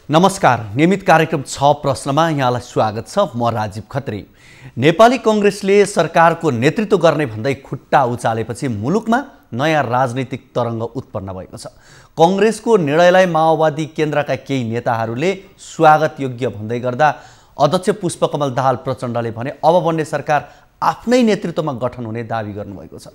नमस्कार, नियमित कार्यक्रम 6 प्रश्नमा यहाँलाई स्वागत छ। म राजीव खत्री। नेपाली कांग्रेसले सरकारको नेतृत्व गर्ने भन्दै खुट्टा उचालेपछि मुलुकमा नयाँ राजनीतिक तरङ्ग उत्पन्न भएको छ। कांग्रेसको निर्णयलाई माओवादी केन्द्रका केही नेताहरूले स्वागत योग्य भन्दै गर्दा अध्यक्ष पुष्पकमल दाहाल प्रचण्डले भने अब बन्ने सरकार आफ्नै नेतृत्वमा गठन हुने दाबी गर्नुभएको छ।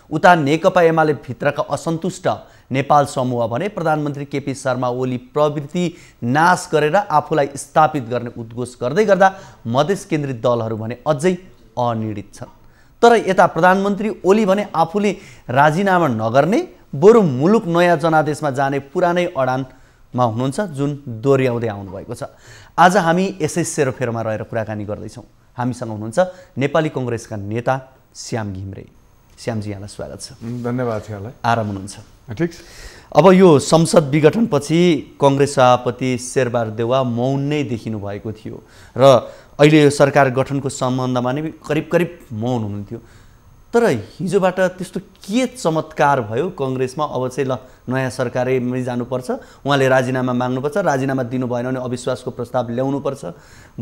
उता नेकपा एमाले भित्रका असन्तुष्ट नेपाल समूह भने प्रधानमन्त्री केपी शर्मा ओली प्रवृत्ति नाश गरेर आफूलाई स्थापित गर्ने उद्घोष गर्दै गर्दा मधेस केन्द्रित दलहरू भने अझै अनिर्णित छन्। तर यता प्रधानमन्त्री ओली भने आफूले राजीनामा नगर्ने, बरु मुलुक नयाँ जनादेशमा जाने पुरानै अडानमा हुनुहुन्छ, जुन दोहोर्याउँदै आउनुभएको छ। आज हामी यसै सेरोफेरोमा रहेर कुराकानी गर्दैछौँ। हामीसँग हुनुहुन्छ नेपाली कांग्रेसका नेता श्याम घिमिरे। श्यामजी, यहाँलाई स्वागत छ। धन्यवाद। यहाँलाई आराम हुनुहुन्छ? ठिक छ। अब यो संसद विघटनपछि कांग्रेस सभापति शेरबहादुर देउवा मौन नै देखिनु भएको थियो र अहिले यो सरकार गठनको सम्बन्धमा नै करिब मौन हुनुहुन्थ्यो। तर हिजोबाट त्यस्तो के चमत्कार भयो कांग्रेसमा? अब चाहिँ ल नयाँ सरकारमै जानुपर्छ, उहाँले राजीनामा माग्नुपर्छ, राजीनामा दिनु भएन भने अविश्वासको प्रस्ताव ल्याउनुपर्छ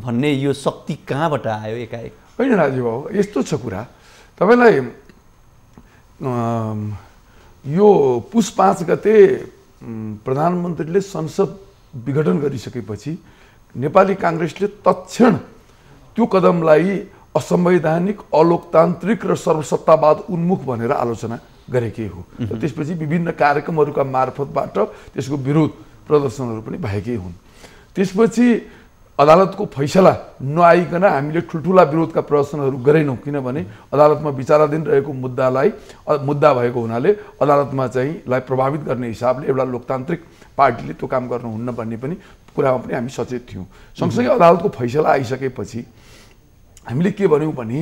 भन्ने यो शक्ति कहाँबाट आयो एकाएक? होइन राजीव बाबु, यस्तो छ कुरा। तपाईँलाई यो पुस 5 गते प्रधानमन्त्रीले संसद विघटन गरिसकेपछि नेपाली कांग्रेसले तत्क्षण त्यो कदमलाई असंवैधानिक, अलोकतान्त्रिक र सर्वसत्तावाद उन्मुख भनेर आलोचना गरेकै हो। र त्यसपछि विभिन्न कार्यक्रमहरूका मार्फतबाट त्यसको विरोध प्रदर्शनहरू पनि भएकै हुन्। त्यसपछि अदालतको फैसला नआइकन हामीले ठुल्ठुला विरोधका प्रदर्शनहरू गरेनौँ, किनभने अदालतमा विचाराधीन रहेको मुद्दा भएको हुनाले अदालतमा लाई प्रभावित गर्ने हिसाबले एउटा लोकतान्त्रिक पार्टीले त्यो काम गर्नुहुन्न भन्ने पनि कुरामा पनि हामी सचेत थियौँ। सँगसँगै अदालतको फैसला आइसकेपछि हामीले के भन्यौँ भने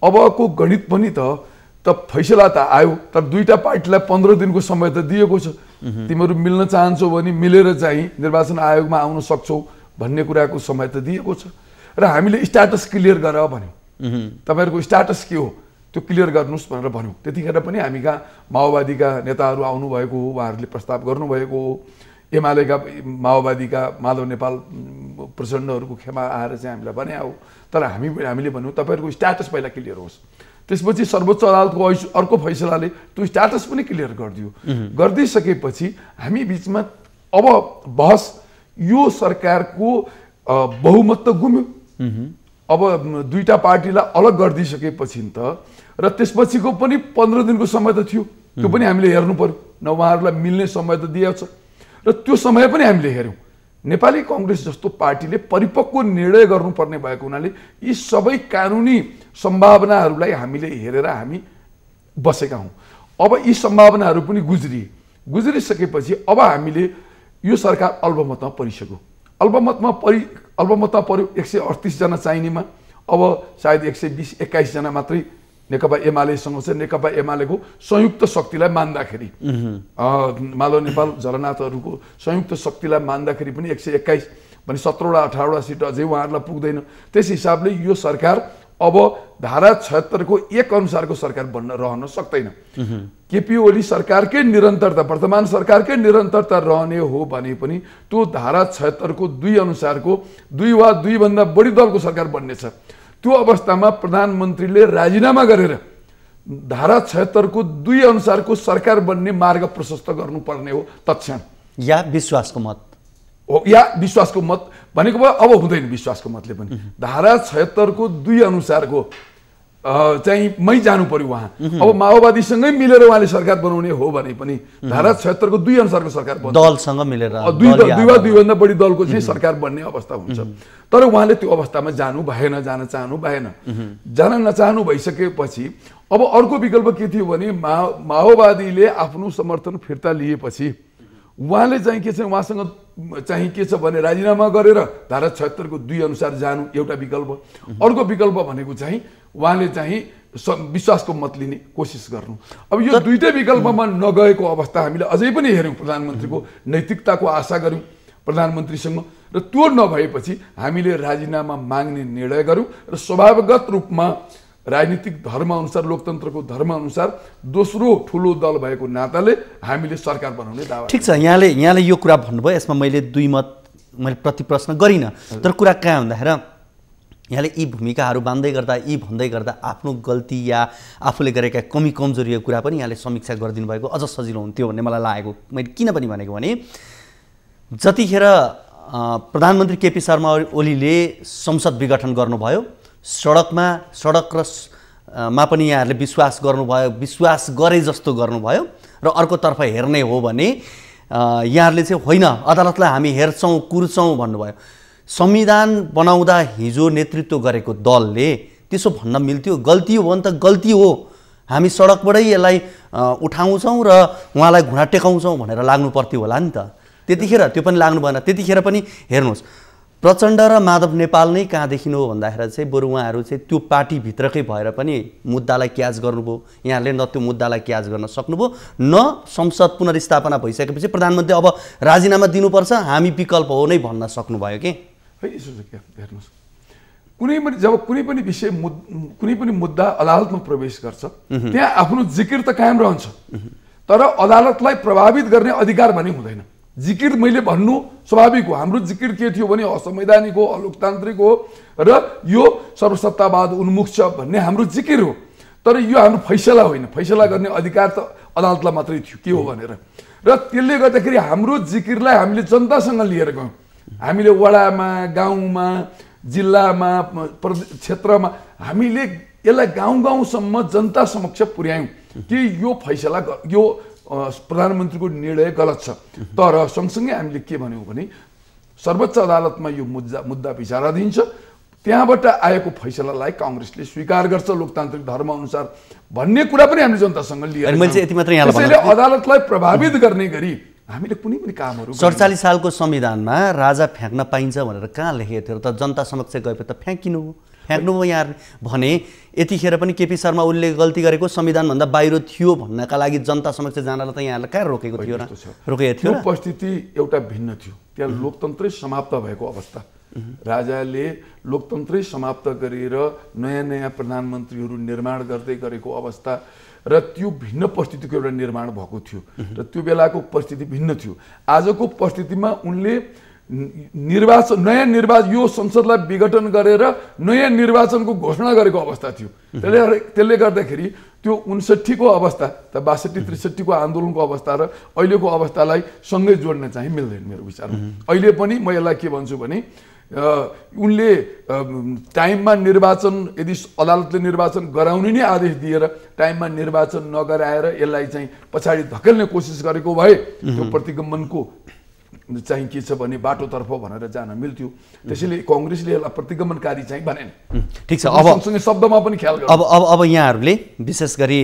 अबको गणित पनि त फैसला त आयो, तर दुईटा पार्टीलाई 15 दिनको समय त दिएको छ। तिमीहरू मिल्न चाहन्छौ भने मिलेर चाहिँ निर्वाचन आयोगमा आउन सक्छौ भन्ने कुराको समय त दिएको छ र हामीले स्ट्याटस क्लियर गरेर भन्यौँ। तपाईँहरूको स्ट्याटस के हो त्यो क्लियर गर्नुहोस् भनेर भन्यौँ। त्यतिखेर पनि हामी कहाँ माओवादीका नेताहरू आउनुभएको हो, उहाँहरूले प्रस्ताव गर्नुभएको हो। एमालेका माओवादीका माधव नेपाल प्रचण्डहरूको खेमा आएर चाहिँ हामीलाई भने हो। तर हामीले भन्यौँ तपाईँहरूको स्ट्याटस पहिला क्लियर होस्। त्यसपछि सर्वोच्च अदालतको अर्को फैसलाले त्यो स्ट्याटस पनि क्लियर गरिदियो। गरिदिइसकेपछि हामी बिचमा अब बहस, यो सरकारको बहुमत त गुम्यो। अब दुईटा पार्टीलाई अलग गरिदिइसकेपछि त र त्यसपछिको पनि 15 दिनको समय त थियो, त्यो पनि हामीले हेर्नु पर्यो। न उहाँहरूलाई मिल्ने समय त दिएको छ र त्यो समय पनि हामीले हेऱ्यौँ। नेपाली कांग्रेस जस्तो पार्टीले परिपक्व निर्णय गर्नुपर्ने भएको हुनाले यी सबै कानुनी सम्भावनाहरूलाई हामीले हेरेर हामी बसेका हौँ। अब यी सम्भावनाहरू पनि गुज्रिसकेपछि अब हामीले यो सरकार अल्पमतमा परिसक्यो। अल्पमतमा पर्यो 138 जना चाहिनेमा अब सायद 120-21 जना मात्रै नेकपा एमालेसँग छ। नेकपा एमालेको संयुक्त शक्तिलाई मान्दाखेरि माधव नेपाल झलनाथहरूको संयुक्त शक्तिलाई मान्दाखेरि पनि 121 भने 17-18 सिट अझै उहाँहरूलाई पुग्दैन। त्यस हिसाबले यो सरकार अब धारा 76 को 1 अनुसारको सरकार रहन सक्दैन। केपी ओली सरकारकै निरन्तरता, वर्तमान सरकारकै निरन्तरता रहने हो भने पनि त्यो धारा 76 को 2 अनुसारको 2 वा 2 भन्दा बढी दलको सरकार बन्नेछ। त्यो अवस्थामा प्रधानमन्त्रीले राजीनामा गरेर धारा 76 को 2 अनुसारको सरकार बन्ने मार्ग प्रशस्त गर्नुपर्ने हो तत्क्षण। या विश्वासको मत हो, या विश्वासको मत भनेको अब हुँदैन। विश्वासको मतले पनि धारा 76 को 2 अनुसारको चाहिँ मै जानु पर्यो उहाँ। अब माओवादीसँगै मिलेर उहाँले सरकार बनाउने हो भने पनि धारा 76 को 2 अनुसारको सरकार बन्छ। दलसँग मिलेर 2 भन्दा बढी दलको चाहिँ सरकार बन्ने अवस्था हुन्छ। तर उहाँले त्यो अवस्थामा जान चाहनु भएन। जान नचाहनु भइसकेपछि अब अर्को विकल्प के थियो भने माओवादीले आफ्नो समर्थन फिर्ता लिएपछि उहाँले चाहिँ के छ, उहाँसँग चाहिँ के छ भने राजीनामा गरेर धारा 76 को 2 अनुसार जानु एउटा विकल्प। अर्को विकल्प भनेको चाहिँ उहाँले चाहिँ विश्वासको मत लिने कोसिस गर्नु। अब यो दुईटै विकल्पमा नगएको अवस्था हामीले अझै पनि हेऱ्यौँ। प्रधानमन्त्रीको नैतिकताको आशा गऱ्यौँ प्रधानमन्त्रीसँग, र त्यो नभएपछि हामीले राजीनामा माग्ने निर्णय गऱ्यौँ र स्वभावगत रूपमा राजनीतिक धर्म अनुसार, लोकतन्त्रको धर्म अनुसार दोस्रो ठुलो दल भएको नाताले हामीले सरकार बनाउने दावा। ठीक छ, यहाँले यो कुरा भन्नुभयो, यसमा मैले दुई मत मैले प्रतिप्रश्न गरिनँ। तर कुरा कहाँ भन्दाखेरि यहाँले यी भूमिकाहरू बाँध्दै गर्दा भन्दै गर्दा आफ्नो गल्ती या आफूले गरेका कमी कमजोरीको कुरा पनि यहाँले समीक्षा गरिदिनु भएको अझ सजिलो हुन्थ्यो भन्ने मलाई लागेको। मैले किन पनि भनेको भने जतिखेर प्रधानमन्त्री केपी शर्मा ओलीले संसद विघटन गर्नुभयो, सडक पनि यहाँहरूले विश्वास गर्नुभयो, विश्वास गरे जस्तो गर्नुभयो र अर्कोतर्फ हेर्ने हो भने यहाँहरूले चाहिँ होइन अदालतलाई हामी हेर्छौँ कुर्छौँ भन्नुभयो। संविधान बनाउँदा हिजो नेतृत्व गरेको दलले त्यसो भन्न मिल्थ्यो? गल्ती हो भने त गल्ती हो, हामी सडकबाटै यसलाई उठाउँछौँ र उहाँलाई घुँडा टेकाउँछौँ भनेर लाग्नु पर्थ्यो होला नि त। त्यतिखेर त्यो पनि लाग्नु भएन। त्यतिखेर पनि हेर्नुहोस् प्रचण्ड र माधव नेपाल नै कहाँदेखि हो भन्दाखेरि चाहिँ बरु उहाँहरू चाहिँ त्यो पार्टीभित्रकै भएर पनि मुद्दालाई क्याच गर्नुभयो। यहाँहरूले न त्यो मुद्दालाई क्याच गर्न सक्नुभयो, न संसद पुनर्स्थापना भइसकेपछि प्रधानमन्त्री अब राजीनामा दिनुपर्छ हामी विकल्प हो नै भन्न सक्नुभयो कि हेर्नुहोस् जब कुनै पनि विषय कुनै पनि मुद्दा अदालतमा प्रवेश गर्छ त्यहाँ आफ्नो जिकिर त कायम रहन्छ, तर अदालतलाई प्रभावित गर्ने अधिकार भने हुँदैन। जिकिर मैले भन्नु स्वाभाविक हो। हाम्रो जिकिर के थियो भने असंवैधानिक हो, अलोकतान्त्रिक हो र यो सर्वसत्तावाद उन्मुख छ भन्ने हाम्रो जिकिर हो। तर यो हाम्रो फैसला होइन। फैसला गर्ने अधिकार त अदालतलाई मात्रै थियो के हो भनेर। र त्यसले गर्दाखेरि हाम्रो जिकिरलाई हामीले जनतासँग लिएर गयौँ। हामीले वडामा, गाउँमा, जिल्लामा, क्षेत्रमा हामीले यसलाई गाउँसम्म जनता समक्ष पुर्यायौँ कि यो फैसला यो प्रधानमन्त्रीको निर्णय गलत छ। तर सँगसँगै हामीले के भन्यौँ भने सर्वोच्च अदालतमा यो मुद्दा विचाराधीन छ, त्यहाँबाट आएको फैसलालाई काङ्ग्रेसले स्वीकार गर्छ लोकतान्त्रिक धर्म अनुसार भन्ने कुरा पनि हामीले जनतासँग लिएर त्यसैले अदालतलाई प्रभावित गर्ने गरी हामीले कुनै पनि कामहरू 47 सालको संविधानमा राजा फ्याँक्न पाइन्छ भनेर कहाँ लेखेको थियो र? त जनता समक्ष गएपछि त फ्याँक्नुभयो यहाँ भने यतिखेर पनि केपी शर्मा ओलीले गल्ती गरेको संविधानभन्दा बाहिर थियो भन्नका लागि जनता समक्ष जानलाई त यहाँलाई कहाँ रोकेको थियो र? रोकेको थियो। परिस्थिति एउटा भिन्न थियो। त्यहाँ लोकतन्त्रै समाप्त भएको अवस्था, राजाले लोकतन्त्रै समाप्त गरेर नयाँ नयाँ प्रधानमन्त्रीहरू निर्माण गर्दै गरेको अवस्था र त्यो भिन्न परिस्थितिको एउटा निर्माण भएको थियो र त्यो बेलाको परिस्थिति भिन्न थियो। आजको परिस्थितिमा उनले नयाँ निर्वाचन यो संसदलाई विघटन गरेर नयाँ निर्वाचनको घोषणा गरेको अवस्था थियो। त्यसले गर्दाखेरि त्यो 59 को अवस्था त 62-63 को आन्दोलनको अवस्था र अहिलेको अवस्थालाई सँगै जोड्न चाहिँ मिल्दैन मेरो विचारमा। अहिले पनि म यसलाई के भन्छु भने उनले टाइममा निर्वाचन यदि अदालतले निर्वाचन गराउने नै आदेश दिएर टाइममा निर्वाचन नगराएर यसलाई चाहिँ पछाडि धकेल्ने कोसिस गरेको भए त्यो प्रतिगमनको चाहिँ के छ भने बाटोतर्फ भनेर जान मिल्थ्यो। त्यसैले काङ्ग्रेसले यसलाई प्रतिगमनकारी चाहिँ भनेन। ठिक छ। अब सँगसँगै शब्दमा पनि ख्याल गर्नु। अब यहाँहरूले विशेष गरी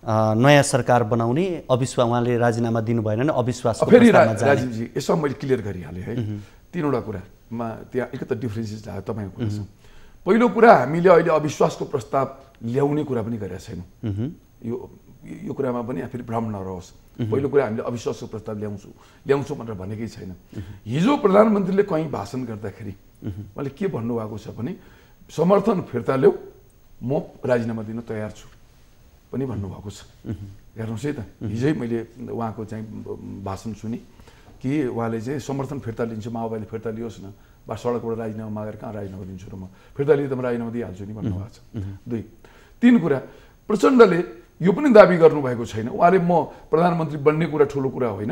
नयाँ सरकार बनाउने अविश्वास उहाँले राजीनामा दिनु भएन भने अविश्वासको फेरि राजीवजी यसमा मैले क्लियर गरिहालेँ है। तीनवटा कुरामा त्यहाँ एक त डिफ्रेन्सेस लाग्यो तपाईँको कुरासँग। पहिलो कुरा हामीले अहिले अविश्वासको प्रस्ताव ल्याउने कुरा पनि गरेका छैनौँ। यो कुरामा पनि फेरि भ्रम नरहोस्। पहिलो कुरा हामीले अविश्वासको प्रस्ताव ल्याउँछौँ भनेर भनेकै छैन। हिजो प्रधानमन्त्रीले कहीँ भाषण गर्दाखेरि उहाँले के भन्नुभएको छ भने समर्थन फिर्ता ल्याऊ, म राजीनामा दिन तयार छु पनि भन्नुभएको छ। हेर्नुहोस् है त, हिजै मैले उहाँको चाहिँ भाषण सुने कि उहाँले चाहिँ समर्थन फिर्ता लिन्छु, माओवादीले फिर्ता लियोस् न, बा सडकबाट राजीनामा मागेर कहाँ राजीनामा दिन्छु र म फिर्ता लिएर त म राजीनामा दिइहाल्छु नि भन्नुभएको छ। 2 3 कुरा प्रचण्डले यो पनि दाबी गर्नुभएको छैन। उहाँले म प्रधानमन्त्री बन्ने कुरा ठुलो कुरा होइन,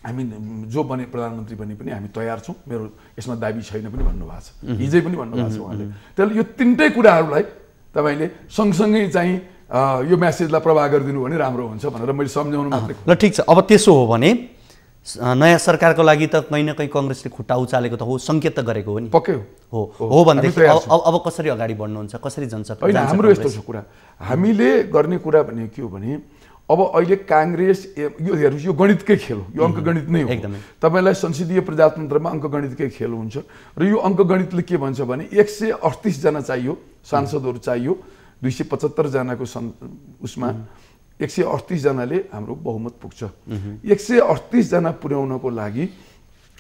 हामी जो बने प्रधानमन्त्री बने पनि हामी तयार छौँ, मेरो यसमा दाबी छैन पनि भन्नुभएको छ। हिजै पनि भन्नुभएको छ उहाँले। त्यसले यो तिनटै कुराहरूलाई तपाईँले सँगसँगै चाहिँ यो म्यासेजलाई प्रवाह गरिदिनु भने राम्रो हुन्छ भनेर मैले सम्झाउनु मात्रै। ल ठिक छ। अब त्यसो हो भने नयाँ सरकारको लागि त कहीँ न कहीँ काङ्ग्रेसले खुट्टा उचालेको त हो, सङ्केत त गरेको हो नि। पक्कै हो भनेदेखि अब कसरी अगाडि बढ्नुहुन्छ, कसरी जान्छ? हाम्रो यस्तो छ कुरा, हामीले गर्ने कुरा भने के हो भने अब अहिले काङ्ग्रेस यो गणितकै खेल हो, यो अङ्कगणित नै हो। तपाईँलाई संसदीय प्रजातन्त्रमा अङ्कगणितकै खेल हुन्छ र यो अङ्कगणितले के भन्छ भने 138 जना चाहियो, सांसदहरू चाहियो, 275 जनाको उसमा 138 जनाले हाम्रो बहुमत पुग्छ। 138 जना पुर्याउनको लागि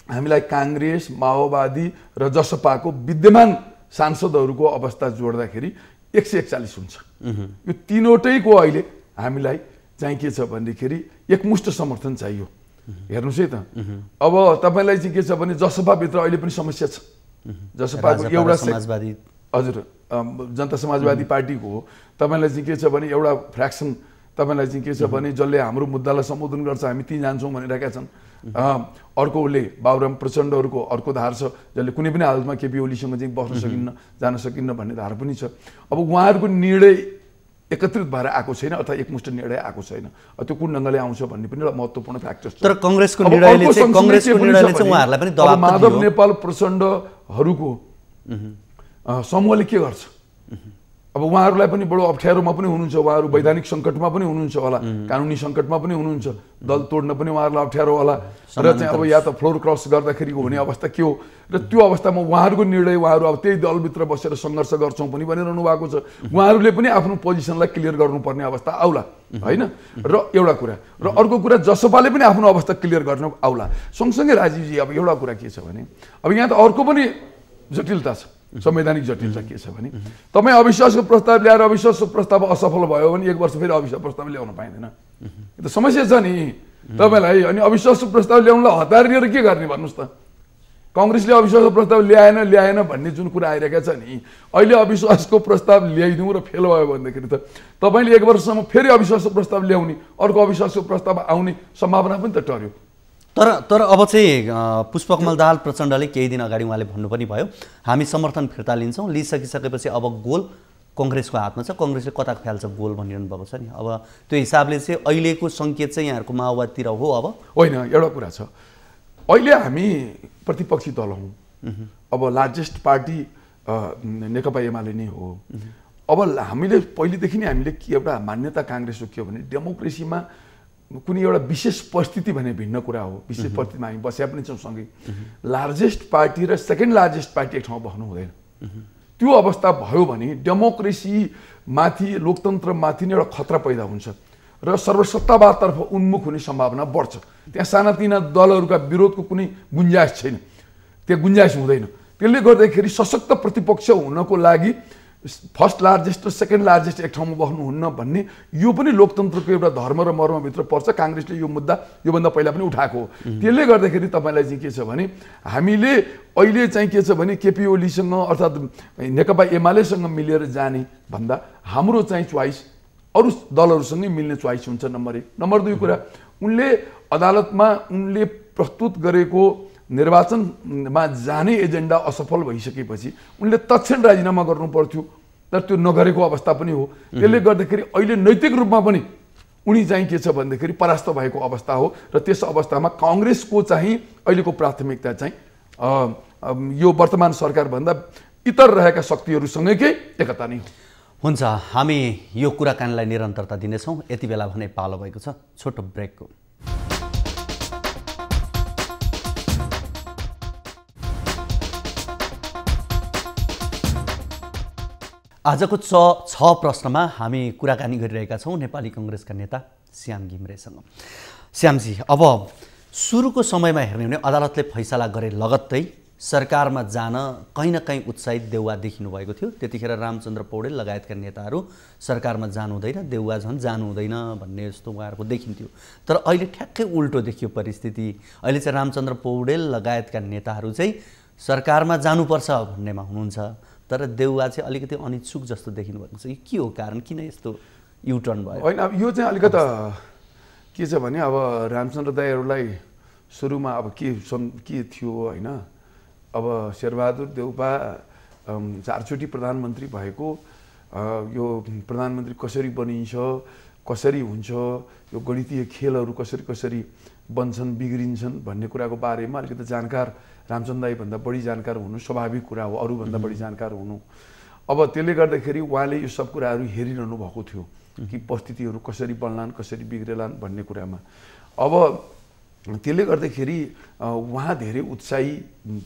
हामीलाई काङ्ग्रेस, माओवादी र जसपाको विद्यमान सांसदहरूको अवस्था जोड्दाखेरि 141 हुन्छ। यो तीनवटैको अहिले हामीलाई चाहिँ के छ भन्दाखेरि एकमुष्ट समर्थन चाहियो। हेर्नुहोस् है त। अब तपाईँलाई चाहिँ के छ भने जसपाभित्र अहिले पनि समस्या छ। जसपाको एउटा समाजवादी हजुर जनता समाजवादी पार्टीको हो। तपाईँलाई चाहिँ के छ भने एउटा फ्र्याक्सन तपाईँलाई चाहिँ के छ भने जसले हाम्रो मुद्दालाई सम्बोधन गर्छ हामी त्यहीँ जान्छौँ भनिरहेका छन्। अर्कोले बाबुराम प्रचण्डहरूको अर्को धार छ जसले कुनै पनि हालतमा केपी ओलीसँग चाहिँ बस्न सकिन्न जान सकिन्न भन्ने धार पनि छ। अब उहाँहरूको निर्णय एकत्रित भएर आएको छैन अथवा एकमुष्ट निर्णय आएको छैन। त्यो कुन ढङ्गले आउँछ भन्ने पनि एउटा महत्त्वपूर्ण फ्याक्टर छ। तर कांग्रेसको निर्णयले चाहिँ उहाँहरूलाई पनि दबाब माधव नेपाल प्रचण्डहरूको समूहले के गर्छ? अब उहाँहरूलाई पनि बडो अप्ठ्यारोमा पनि हुनुहुन्छ। उहाँहरू वैधानिक सङ्कटमा पनि हुनुहुन्छ होला, कानुनी सङ्कटमा पनि हुनुहुन्छ। दल तोड्न पनि उहाँहरूलाई अप्ठ्यारो होला र चाहिँ अब या त फ्लोर क्रस गर्दाखेरि हो भने अवस्था के हो र त्यो अवस्थामा उहाँहरूको निर्णय उहाँहरू अब त्यही दलभित्र बसेर सङ्घर्ष गर्छौँ पनि भनिरहनु भएको छ। उहाँहरूले पनि आफ्नो पोजिसनलाई क्लियर गर्नुपर्ने अवस्था आउला होइन। र एउटा कुरा र अर्को कुरा जसपाले पनि आफ्नो अवस्था क्लियर गर्न आउला। सँगसँगै राजीवजी अब एउटा कुरा के छ भने अब यहाँ त अर्को पनि जटिलता छ, संवैधानिक जटिलता के छ भने तपाईँ अविश्वासको प्रस्ताव ल्याएर अविश्वासको प्रस्ताव असफल भयो भने 1 वर्ष फेरि अविश्वास प्रस्ताव ल्याउन पाइँदैन। यो त समस्या छ नि तपाईँलाई। अनि अविश्वासको प्रस्ताव ल्याउनलाई हतार लिएर के गर्ने भन्नुहोस् त? कांग्रेसले अविश्वासको प्रस्ताव ल्याएन भन्ने जुन कुरा आइरहेको छ नि, अहिले अविश्वासको प्रस्ताव ल्याइदिउँ र फेल भयो भनेदेखि त तपाईँले 1 वर्षसम्म फेरि अविश्वासको प्रस्ताव ल्याउने अर्को अविश्वासको प्रस्ताव आउने सम्भावना पनि त टर्यो। तर अब चाहिँ पुष्पकमल दाहाल प्रचण्डले केही दिन अगाडि उहाँले भन्नु पनि भयो हामी समर्थन फिर्ता लिन्छौँ, लिइसकिसकेपछि अब गोल कांग्रेसको हातमा छ, कांग्रेसले कता फ्याल्छ गोल भनिरहनु भएको छ नि। अब त्यो हिसाबले चाहिँ अहिलेको सङ्केत चाहिँ यहाँहरूको माओवादीतिर हो? अब होइन, एउटा कुरा छ, अहिले हामी प्रतिपक्षी दल हौँ। अब लार्जेस्ट पार्टी नेकपा एमाले नै हो। अब हामीले पहिलेदेखि नै हामीले एउटा मान्यता काङ्ग्रेसको के हो भने डेमोक्रेसीमा कुनै एउटा विशेष परिस्थिति भने भिन्न कुरा हो। विशेष परिस्थितिमा हामी बसेका पनि छौँ सँगै। लार्जेस्ट पार्टी र सेकेन्ड लार्जेस्ट पार्टी एक ठाउँमा बस्नु हुँदैन। त्यो अवस्था भयो भने डेमोक्रेसीमाथि लोकतन्त्रमाथि नै एउटा खतरा पैदा हुन्छ र सर्वसत्तावादतर्फ उन्मुख हुने सम्भावना बढ्छ। त्यहाँ सानातिना दलहरूका विरोधको कुनै गुन्जाइस छैन, त्यहाँ गुन्जाइस हुँदैन। त्यसले गर्दाखेरि सशक्त प्रतिपक्ष हुनको लागि फर्स्ट लार्जेस्ट र सेकेन्ड लार्जेस्ट एक ठाउँमा बस्नुहुन्न भन्ने यो पनि लोकतन्त्रको एउटा धर्म र मर्मभित्र पर्छ। काङ्ग्रेसले यो मुद्दा योभन्दा पहिला पनि उठाएको हो। त्यसले गर्दाखेरि तपाईँलाई चाहिँ के छ भने हामीले अहिले चाहिँ के छ भने केपी ओलीसँग अर्थात् नेकपा एमालेसँग मिलेर जाने भन्दा हाम्रो चाहिँ चोइस अरू दलहरूसँगै मिल्ने चोइस हुन्छ नम्बर 1। नम्बर 2 कुरा उनले अदालतमा उनले प्रस्तुत गरेको निर्वाचनमा जाने एजेन्डा असफल भइसकेपछि उनले तत्क्षण राजीनामा गर्नु पर्थ्यो, तर त्यो नगरेको अवस्था पनि हो। त्यसले गर्दाखेरि अहिले नैतिक रूपमा पनि उनी चाहिँ के छ भन्दाखेरि परास्त भएको अवस्था हो र त्यस अवस्थामा काङ्ग्रेसको चाहिँ अहिलेको प्राथमिकता चाहिँ यो वर्तमान सरकारभन्दा इतर रहेका शक्तिहरूसँगैकै एकता नै हो। हुन्छ, हामी यो कुराकानीलाई निरन्तरता दिनेछौँ। यति बेला भने पालो भएको छ छोटो ब्रेकको। आजको छ प्रश्नमा हामी कुराकानी गरिरहेका छौँ नेपाली कांग्रेसका नेता श्याम घिमिरेसँग। श्यामजी, अब सुरुको समयमा हेर्ने हो भने अदालतले फैसला गरे लगत्तै सरकारमा जान कहीँ न कहीँ उत्साहित देउवा देखिनु भएको थियो। त्यतिखेर रामचन्द्र पौडेल लगायतका नेताहरू सरकारमा जानु हुँदैन, देउवा झन् जानु हुँदैन भन्ने जस्तो उहाँहरूको देखिन्थ्यो। तर अहिले ठ्याक्कै उल्टो देखियो परिस्थिति। अहिले चाहिँ रामचन्द्र पौडेल लगायतका नेताहरू चाहिँ सरकारमा जानुपर्छ भन्नेमा हुनुहुन्छ, तर देउवा चाहिँ अलिकति अनिच्छुक जस्तो देखिनु भएको छ। यो के हो कारण, किन यस्तो युटर्न भयो? होइन, अब यो चाहिँ अलिकता के छ भने अब रामचन्द्र दाईहरूलाई सुरुमा अब के थियो होइन, अब शेरबहादुर देउपा 4 चोटि प्रधानमन्त्री भएको, यो प्रधानमन्त्री कसरी बनिन्छ, कसरी हुन्छ, यो गणितीय खेलहरू कसरी बन्छन् बिग्रिन्छन् भन्ने कुराको बारेमा अलिकति जानकार रामचन्द्र दाईभन्दा बढी जानकार हुनु स्वाभाविक कुरा हो, अरूभन्दा बढी जानकार हुनु। अब त्यसले गर्दाखेरि उहाँले यो सब कुराहरू हेरिरहनु भएको थियो कि परिस्थितिहरू कसरी बन्लान् कसरी बिग्रेलान् भन्ने कुरामा। अब त्यसले गर्दाखेरि उहाँ धेरै उत्साही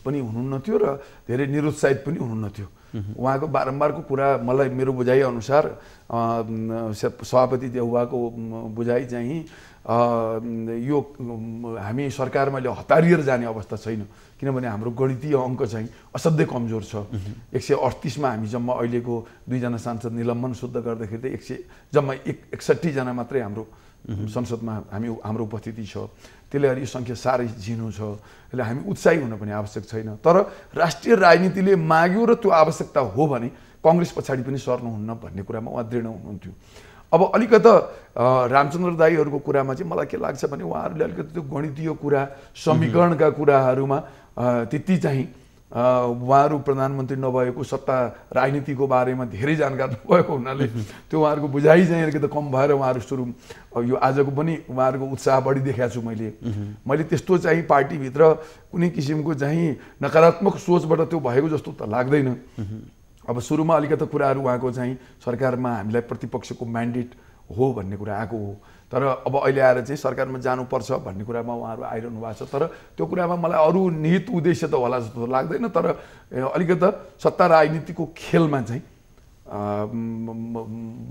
पनि हुनुहुन्न थियो र धेरै निरुत्साहित पनि हुनुहुन्न थियो। उहाँको बारम्बारको कुरा मलाई मेरो बुझाइ अनुसार सभापति देउवाको बुझाइ चाहिँ यो हामी सरकारमा हतारिएर जाने अवस्था छैन, किनभने हाम्रो गणितीय अङ्क चाहिँ असाध्यै कमजोर छ। 138 मा हामी जम्मा अहिलेको 2 जना सांसद निलम्बन शुद्ध गर्दाखेरि जम्मा 61 जना मात्रै हाम्रो संसदमा हाम्रो उपस्थिति छ, त्यसले गर्दा यो सङ्ख्या साह्रै झिनो छ, यसले हामी उत्साही हुन पनि आवश्यक छैन। तर राष्ट्रिय राजनीतिले माग्यो र त्यो आवश्यकता हो भने कङ्ग्रेस पछाडि पनि सर्नुहुन्न भन्ने कुरामा उहाँ दृढ हुनुहुन्थ्यो। अब अलिकता रामचन्द्र दाईहरूको कुरामा चाहिँ मलाई के लाग्छ भने उहाँहरूले अलिकति त्यो गणितीय कुरा, समीकरणका कुराहरूमा त्यति चाहिँ उहाँहरू प्रधानमन्त्री नभएको, सत्ता राजनीतिको बारेमा धेरै जानकार नभएको हुनाले त्यो उहाँहरूको बुझाइ चाहिँ अलिकति कम भएर उहाँहरू सुरु यो आजको पनि उहाँहरूको उत्साह बढी देखाएको छु मैले त्यस्तो चाहिँ पार्टीभित्र कुनै किसिमको चाहिँ नकारात्मक सोचबाट त्यो भएको जस्तो त लाग्दैन। अब सुरुमा अलिकति कुराहरू उहाँको चाहिँ सरकारमा हामीलाई प्रतिपक्षको म्यान्डेट हो भन्ने कुरा आएको हो, तर अब अहिले आएर चाहिँ सरकारमा जानुपर्छ भन्ने कुरामा उहाँहरू आइरहनु भएको छ। तर त्यो कुरामा मलाई अरू निहित उद्देश्य त होला जस्तो लाग्दैन, तर अलिकति सत्ता राजनीतिको खेलमा चाहिँ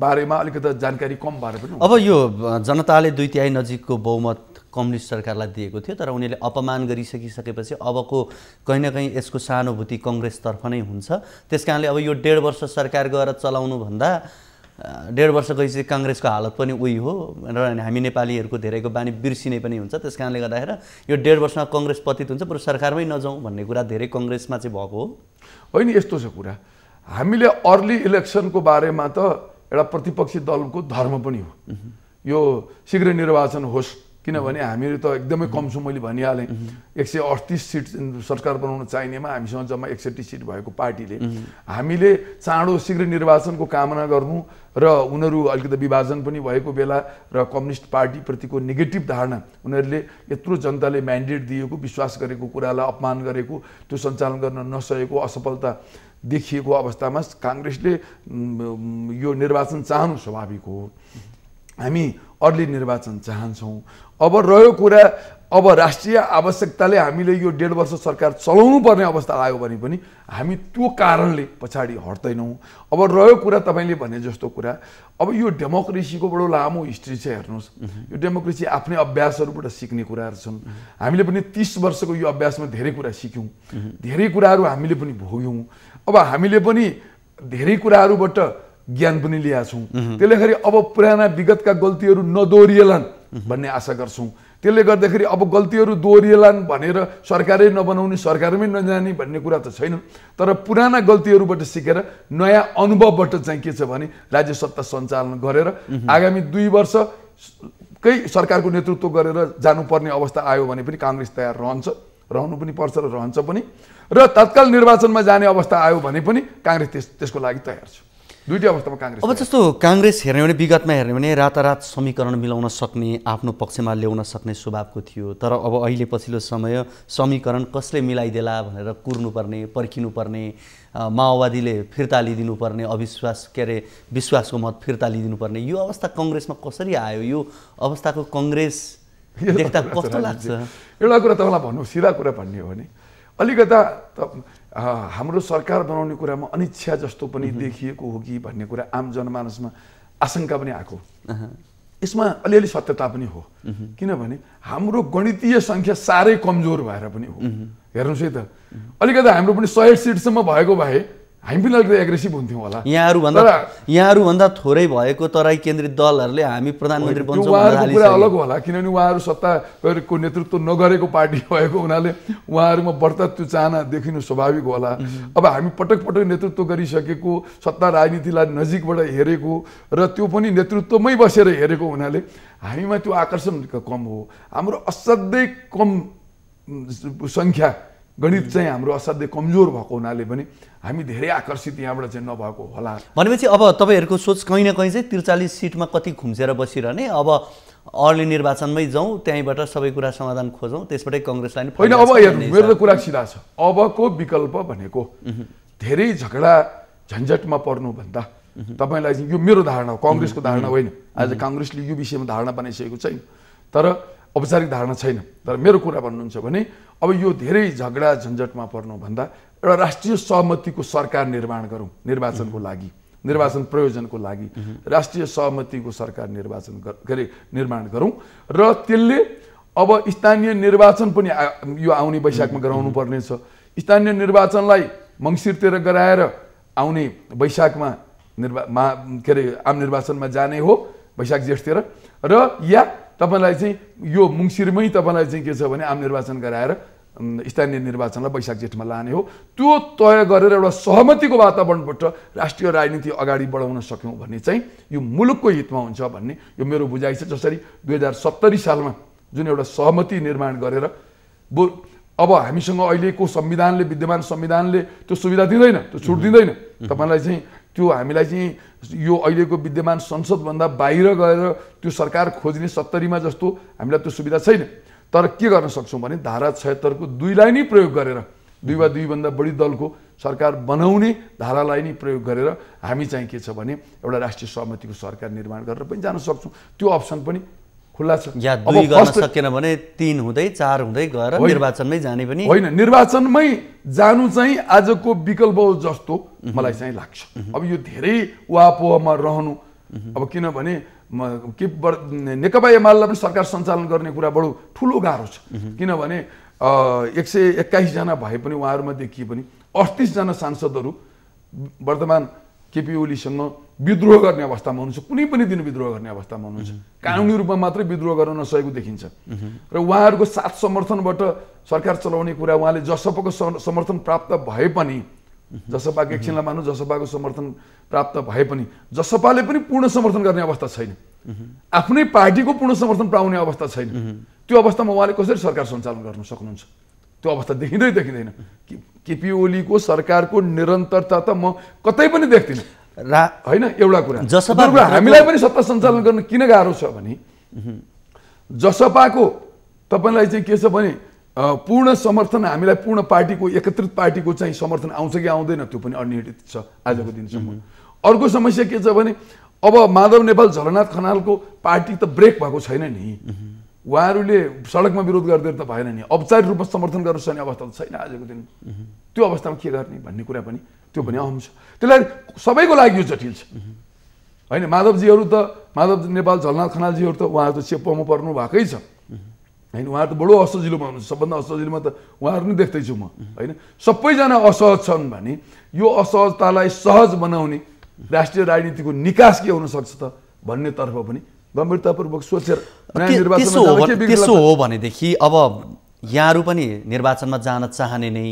बारेमा अलिकति जानकारी कम भएर पनि। अब यो जनताले 2/3 नजिकको बहुमत कम्युनिस्ट सरकारलाई दिएको थियो, तर उनीहरूले अपमान गरिसकिसकेपछि अबको कहीँ न कहीँ यसको सहानुभूति कङ्ग्रेसतर्फ नै हुन्छ। त्यस कारणले अब यो 1.5 वर्ष सरकार गएर चलाउनुभन्दा 1.5 वर्ष गएपछि काङ्ग्रेसको हालत पनि उही हो र हामी नेपालीहरूको धेरैको बानी बिर्सिने पनि हुन्छ। त्यस कारणले गर्दाखेरि यो 1.5 वर्षमा कङ्ग्रेस पतित हुन्छ, बरु सरकारमै नजाउँ भन्ने कुरा धेरै कङ्ग्रेसमा चाहिँ भएको हो। होइन, यस्तो छ कुरा, हामीले अर्ली इलेक्सनको बारेमा त एउटा प्रतिपक्षी दलको धर्म पनि हो यो शीघ्र निर्वाचन होस्, किनभने हामीहरू त एकदमै कम छौँ। मैले भनिहालेँ 138 सिट सरकार बनाउन चाहिनेमा हामीसँग जम्मा 61 सिट भएको पार्टीले हामीले चाँडो शीघ्र निर्वाचनको कामना गर्नु र उनीहरू अलिकति विभाजन पनि भएको बेला र कम्युनिस्ट पार्टीप्रतिको नेगेटिभ धारणा, उनीहरूले यत्रो जनताले म्यान्डेट दिएको, विश्वास गरेको कुरालाई अपमान गरेको, त्यो सञ्चालन गर्न नसकेको, असफलता देखिएको अवस्थामा काङ्ग्रेसले यो निर्वाचन चाहनु स्वाभाविक हो। हामी अर्ली निर्वाचन चाहन्छौँ। अब रह्यो कुरा, अब राष्ट्रिय आवश्यकताले हामीले यो 1.5 वर्ष सरकार चलाउनु पर्ने अवस्था आयो भने पनि हामी त्यो कारणले पछाडि हट्दैनौँ। अब रह्यो कुरा तपाईँले भने जस्तो कुरा, अब यो डेमोक्रेसीको बडो लामो हिस्ट्री छ। हेर्नुहोस्, यो डेमोक्रेसी आफ्नै अभ्यासहरूबाट सिक्ने कुराहरू छन्। हामीले पनि 30 वर्षको यो अभ्यासमा धेरै कुरा सिक्यौँ, धेरै कुराहरू हामीले पनि भोग्यौँ। अब हामीले पनि धेरै कुराहरूबाट ज्ञान पनि ल्याएका छौँ। त्यसले गर्दाखेरि अब पुराना विगतका गल्तीहरू नदोहोरिएलान् भन्ने आशा गर्छौँ। त्यसले गर्दाखेरि अब गल्तीहरू दोहोरिएलान् भनेर सरकारै नबनाउने, सरकारमै नजाने भन्ने कुरा त छैन, तर पुराना गल्तीहरूबाट सिकेर नयाँ अनुभवबाट चाहिँ के छ भने राज्य सत्ता सञ्चालन गरेर आगामी 2 वर्षकै सरकारको नेतृत्व गरेर जानुपर्ने अवस्था आयो भने पनि काङ्ग्रेस तयार रहन्छ, रहनु पनि पर्छ र रहन्छ पनि। र तत्काल निर्वाचनमा जाने अवस्था आयो भने पनि काङ्ग्रेस त्यसको लागि तयार छ। दुईटै अवस्थामा काङ्ग्रेस। अब जस्तो काङ्ग्रेस हेर्ने भने विगतमा हेर्ने भने रातारात समीकरण मिलाउन सक्ने, आफ्नो पक्षमा ल्याउन सक्ने स्वभावको थियो, तर अब अहिले पछिल्लो समय समीकरण कसले मिलाइदेला भनेर कुर्नुपर्ने, पर्खिनुपर्ने, माओवादीले फिर्ता लिदिनुपर्ने, विश्वासको मत फिर्ता लिदिनुपर्ने, यो अवस्था कङ्ग्रेसमा कसरी आयो? यो अवस्थाको कङ्ग्रेस देख्दा कस्तो लाग्छ? एउटा कुरा तपाईँलाई भन्नु, सिधा कुरा भन्ने हो भने अलिकता हाम्रो सरकार बनाउने कुरामा अनिच्छा जस्तो पनि देखिएको हो कि भन्ने कुरा आम जनमानसमा आशंका पनि आएको। यसमा अलिअलि सत्यता पनि हो, किनभने हाम्रो गणितीय सङ्ख्या साह्रै कमजोर भएर पनि हो। हेर्नुहोस् है त, अलिकति हाम्रो पनि 100 सिटसम्म भएको भए हामी पनि अलिकति एग्रेसिभ हुन्थ्यौँ होला। यहाँहरूभन्दा थोरै भएको तराई केन्द्रित दलहरूले हामी प्रधानमन्त्री बन्छौँ उहाँहरूको कुरा अलग होला, किनभने उहाँहरू सत्ताको नेतृत्व नगरेको पार्टी भएको हुनाले उहाँहरूमा बढ्ता त्यो चाहना देखिनु स्वाभाविक होला। अब हामी पटक पटक नेतृत्व गरिसकेको, सत्ता राजनीतिलाई नजिकबाट हेरेको र त्यो पनि नेतृत्वमै बसेर हेरेको हुनाले हामीमा त्यो आकर्षण कम हो। हाम्रो असाध्यै कम सङ्ख्या, गणित चाहिँ हाम्रो असाध्यै कमजोर भएको हुनाले पनि हामी धेरै आकर्षित यहाँबाट चाहिँ नभएको होला। भनेपछि अब तपाईँहरूको सोच कहीँ न कहीँ चाहिँ 43 सिटमा कति खुम्सेर बसिरहने, अब अर्ली निर्वाचनमै जाउँ, त्यहीँबाट सबै कुरा समाधान खोजौँ, त्यसबाटै कङ्ग्रेसलाई नि होइन। अब हेर्नु, मेरो त कुरा सिधा छ। अबको विकल्प भनेको धेरै झगडा झन्झटमा पर्नुभन्दा तपाईँलाई चाहिँ, यो मेरो धारणा हो, कङ्ग्रेसको धारणा होइन। आज काङ्ग्रेसले यो विषयमा धारणा बनाइसकेको छैन, तर औपचारिक धारणा छैन। तर मेरो कुरा भन्नुहुन्छ भने अब यो धेरै झगडा झन्झटमा पर्नुभन्दा एउटा राष्ट्रिय सहमतिको सरकार निर्माण गरौँ, निर्वाचनको लागि, निर्वाचन प्रयोजनको लागि राष्ट्रिय सहमतिको सरकार निर्माण गरौँ र त्यसले अब स्थानीय निर्वाचन पनि यो आउने वैशाखमा गराउनु पर्नेछ। स्थानीय निर्वाचनलाई मङ्सिरतिर गराएर आउने वैशाखमा आम निर्वाचनमा जाने हो, वैशाख जेठतिर, र या तपाईँलाई चाहिँ यो मुङसिरमै तपाईँलाई चाहिँ के छ भने आम निर्वाचन गराएर स्थानीय निर्वाचनलाई वैशाख जेठमा लाने हो। त्यो तय गरेर एउटा सहमतिको वातावरणबाट राष्ट्रिय राजनीति अगाडि बढाउन सक्यौँ भने चाहिँ यो मुलुकको हितमा हुन्छ भन्ने यो मेरो बुझाइ छ। जसरी 2070 सालमा जुन एउटा सहमति निर्माण गरेर अब हामीसँग अहिलेको संविधानले विद्यमान संविधानले त्यो सुविधा दिँदैन, त्यो छुट दिँदैन तपाईँलाई चाहिँ त्यो हामीलाई चाहिँ यो अहिलेको विद्यमान संसदभन्दा बाहिर गएर त्यो सरकार खोज्ने 70मा जस्तो हामीलाई त्यो सुविधा छैन। तर के गर्न सक्छौँ भने धारा 76 को 2 लाई नै प्रयोग गरेर 2 वा 2 भन्दा बढी दलको सरकार बनाउने धारालाई नै प्रयोग गरेर हामी चाहिँ के छ भने एउटा राष्ट्रिय सहमतिको सरकार निर्माण गरेर पनि जान सक्छौँ। त्यो अप्सन पनि खुल्ला छ। या 2 गर्न सकेन भने 3 हुँदै 4 हुँदै गएर निर्वाचनमै जाने पनि होइन, निर्वाचनमै जानु चाहिँ आजको विकल्प हो जस्तो मलाई चाहिँ लाग्छ। अब यो धेरै वापोहमा रहनु, अब किनभने नेकपा एमालेलाई पनि सरकार सञ्चालन गर्ने कुरा बडो ठुलो गाह्रो छ। किनभने 121 जना भए पनि उहाँहरूमा देखिए पनि 38 जना सांसदहरू वर्तमान केपी ओलीसँग विद्रोह गर्ने अवस्थामा हुनुहुन्छ, कुनै पनि दिन विद्रोह गर्ने अवस्थामा हुनुहुन्छ। कानुनी रूपमा मात्रै विद्रोह गर्न नसकेको देखिन्छ र उहाँहरूको साथ समर्थनबाट सरकार चलाउने कुरा, उहाँले जसपाको समर्थन प्राप्त भए पनि, जसपाको एकछिनलाई मानौँ जसपाको समर्थन प्राप्त भए पनि जसपाले पनि पूर्ण समर्थन गर्ने अवस्था छैन, आफ्नै पार्टीको पूर्ण समर्थन पाउने अवस्था छैन। त्यो अवस्थामा उहाँले कसरी सरकार सञ्चालन गर्न सक्नुहुन्छ? त्यो अवस्था देखिँदैन। केपी ओलीको सरकारको निरन्तरता त म कतै पनि देख्दिनँ होइन। एउटा कुरा हामीलाई पनि सत्ता सञ्चालन गर्न किन गाह्रो छ भने जसपाको तपाईँलाई चाहिँ के छ भने पूर्ण समर्थन हामीलाई पूर्ण पार्टीको एकत्रित पार्टीको चाहिँ समर्थन आउँछ कि आउँदैन त्यो पनि अनिश्चित छ आजको दिनसम्म। अर्को समस्या के छ भने अब माधव नेपाल झलनाथ खनालको पार्टी त ब्रेक भएको छैन नि, उहाँहरूले सडकमा विरोध गर्दै त भएन नि, औपचारिक रूपमा समर्थन गर्न सक्ने अवस्था त छैन आजको दिन। त्यो अवस्थामा के गर्ने भन्ने कुरा पनि त्यो पनि अहम छ। त्यसलाई सबैको लागि यो जटिल छ होइन। माधव नेपाल झलनाथ खनालजीहरू त उहाँहरू त चेप्पोमा पर्नु भएकै छ होइन। उहाँहरू त बडो असजिलोमा हुनुहुन्छ, सबभन्दा असजिलोमा त उहाँहरू नै देख्दैछु म होइन। सबैजना असहज छन् भने यो असहजतालाई सहज बनाउने राष्ट्रिय राजनीतिको निकास के हुन सक्छ त भन्नेतर्फ पनि गम्भीरतापूर्वक सोचेर त्यसो हो भनेदेखि अब यहाँहरू पनि निर्वाचनमा जान चाहने नै,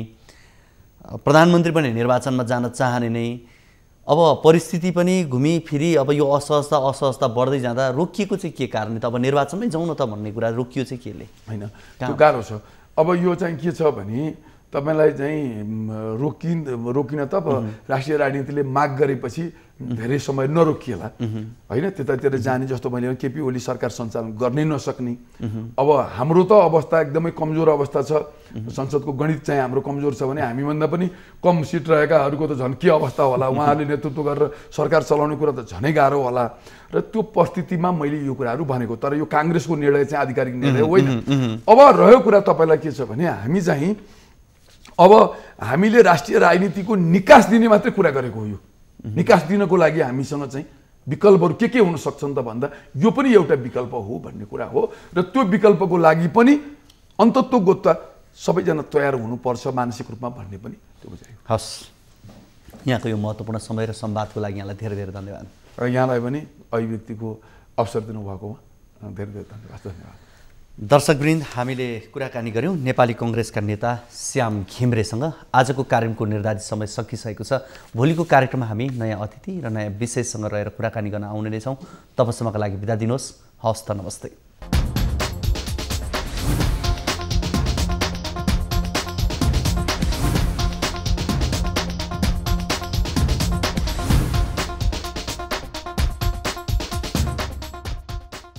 प्रधानमन्त्री पनि निर्वाचनमा जान चाहने नै, अब परिस्थिति पनि घुमिफिरी अब यो असहजता बढ्दै जाँदा रोकिएको चाहिँ के कारणले त अब निर्वाचनमै जाउँ न त भन्ने कुरा रोकियो चाहिँ केले होइन? त्यो गाह्रो छ। अब यो चाहिँ के छ भने तपाईँलाई चाहिँ रोकिन त अब राष्ट्रिय राजनीतिले माग गरेपछि धेरै समय नरोकिएला होइन। त्यतातिर जाने जस्तो मैले केपी ओली सरकार सञ्चालन गर्नै नसक्ने। अब हाम्रो त अवस्था एकदमै कमजोर अवस्था छ, संसदको गणित चाहिँ हाम्रो कमजोर छ भने हामीभन्दा पनि कम सिट रहेकाहरूको त झन् के अवस्था होला, उहाँहरूले नेतृत्व गरेर सरकार चलाउने कुरा त झनै गाह्रो होला। र त्यो परिस्थितिमा मैले यो कुराहरू भनेको, तर यो काङ्ग्रेसको निर्णय चाहिँ आधिकारिक निर्णय होइन। अब रह्यो कुरा तपाईँलाई के छ भने हामी चाहिँ अब हामीले राष्ट्रिय राजनीतिको निकास दिने मात्रै कुरा गरेको हो। यो निकास दिनको लागि हामीसँग चाहिँ विकल्पहरू के हुन सक्छन् त भन्दा यो पनि एउटा विकल्प हो भन्ने कुरा हो। र त्यो विकल्पको लागि पनि अन्तत्वगत सबैजना तयार हुनुपर्छ मानसिक रूपमा भन्ने पनि त्यो बुझाइ। हस्, यहाँको यो महत्त्वपूर्ण समय र संवादको लागि यहाँलाई धेरै धेरै धन्यवाद। र यहाँलाई पनि अभिव्यक्तिको अवसर दिनुभएकोमा धेरै धेरै धन्यवाद। दर्शकवृन्द, हामीले कुराकानी गऱ्यौँ नेपाली कङ्ग्रेसका नेता श्याम घिम्रेसँग। आजको कार्यक्रमको निर्धारित समय सकिसकेको छ। भोलिको कार्यक्रममा हामी नयाँ अतिथि र नयाँ विषयसँग रहेर कुराकानी गर्न आउने नै छौँ। तबसम्मका लागि बिदा दिनुहोस्। हवस् त, नमस्ते।